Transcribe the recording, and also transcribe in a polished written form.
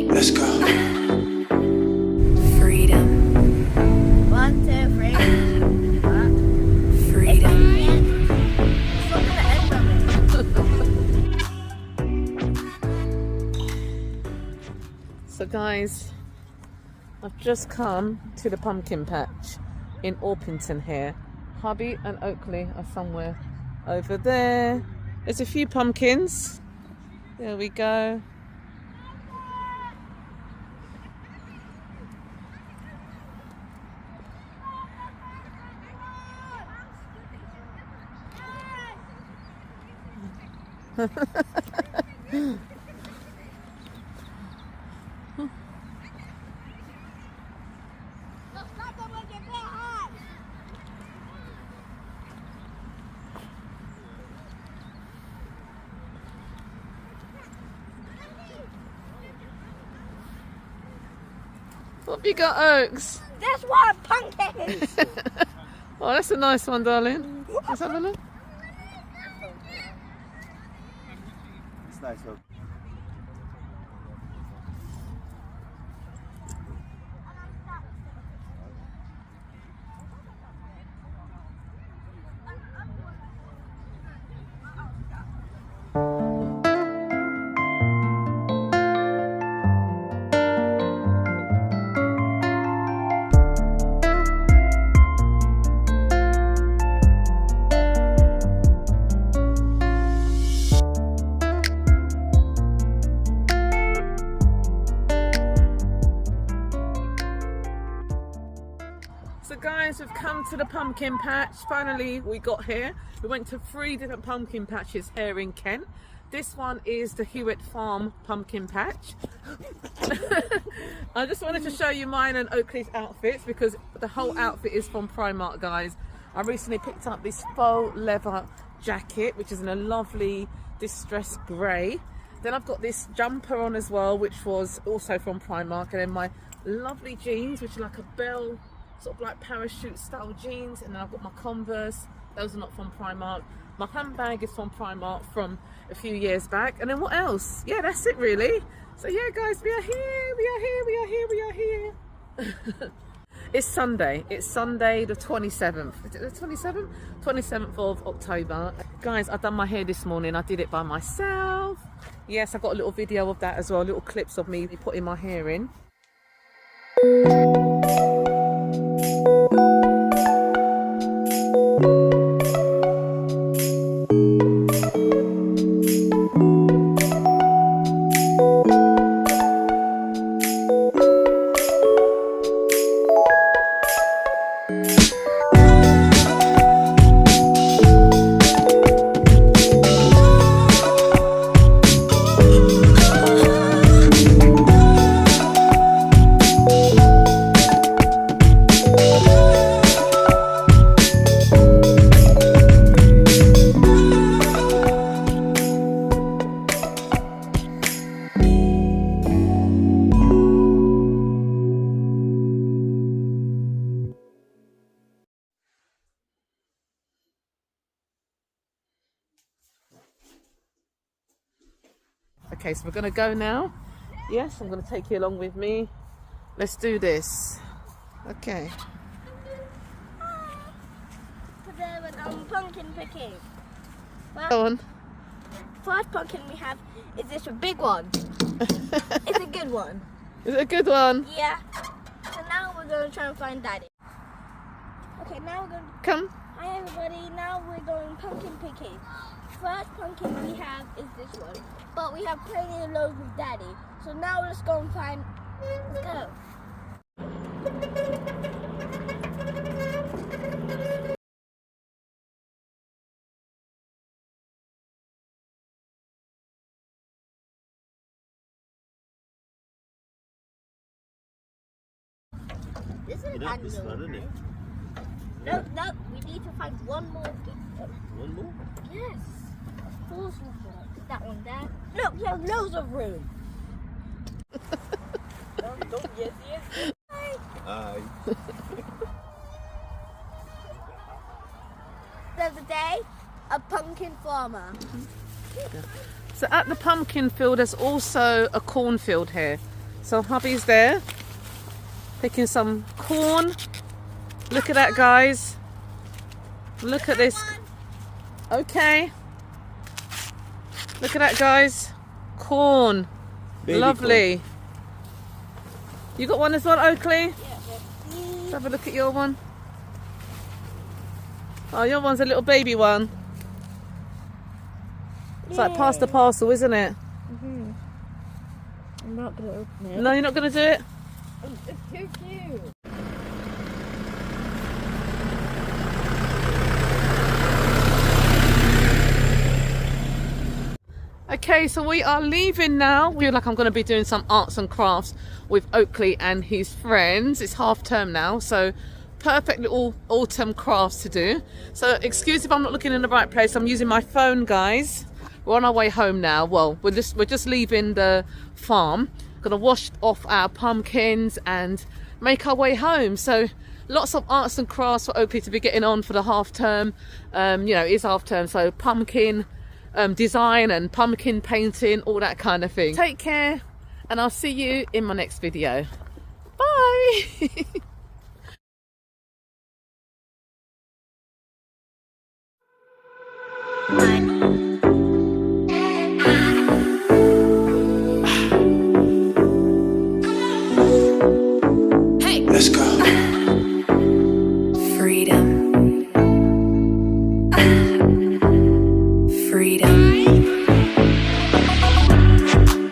Let's go. Freedom. 1, 2, 3. Freedom. It's not gonna end on it. So guys, I've just come to the pumpkin patch in Orpington here. Hubby and Oakley are somewhere over there. There's a few pumpkins. There we go. What have you got, Oaks? That's what pumpkins. Oh, that's a nice one, darling. Let's have a look. It's nice, Oak. So guys, we've come to the pumpkin patch. Finally, we got here. We went to 3 different pumpkin patches here in Kent. This one is the Hewitt Farm pumpkin patch. I just wanted to show you mine and Oakley's outfits because the whole outfit is from Primark, guys. I recently picked up this faux leather jacket, which is in a lovely distressed grey. Then I've got this jumper on as well, which was also from Primark. And then my lovely jeans, which are like a bell, sort of like parachute style jeans. And then I've got my Converse. Those are not from Primark. My handbag is from Primark from a few years back. And then what else? Yeah, that's it really. So yeah, guys, we are here, we are here, we are here, we are here. It's Sunday. It's Sunday the 27th. Is it the 27th? 27th of October. Guys, I've done my hair this morning. I did it by myself. Yes, I got a little video of that as well. Little clips of me putting my hair in. Okay, so we're gonna go now. Yes, I'm gonna take you along with me. Let's do this. Okay. Today we're pumpkin picking. Well, Go on. first pumpkin we have is this a big one. It's a good one. Is it a good one? Yeah. So now we're going to try and find Daddy. Okay, now we're going to... Come. Hi everybody, now we're going pumpkin picking. First pumpkin we have is this one. But we have plenty of loads with Daddy. So now let's go and find... Let's go. This is a bad this one, isn't it? No, no, we need to find one more. One more? Yes. Of course one more. That one there. Look, we have loads of room. Don't yes. Aye. of the day, a pumpkin farmer. So at the pumpkin field, there's also a cornfield here. So hubby's there, picking some corn. Look at that, guys. Look at this. Okay. Look at that, guys. Corn. Baby Lovely. You got one as well, Oakley? Yeah. Let's have a look at your one. Oh, your one's a little baby one. It's like pass the parcel, isn't it? I'm not going to open it. No, you're not going to do it? It's too cute. Okay, so we are leaving now. I feel like I'm going to be doing some arts and crafts with Oakley and his friends. It's half term now, so perfect little autumn crafts to do. So excuse if I'm not looking in the right place. I'm using my phone, guys. We're on our way home now. Well, we're just leaving the farm. Gonna wash off our pumpkins and make our way home. So lots of arts and crafts for Oakley to be getting on for the half term. You know, it is half term, so pumpkin design and pumpkin painting, all that kind of thing. Take care, and I'll see you in my next video. Bye.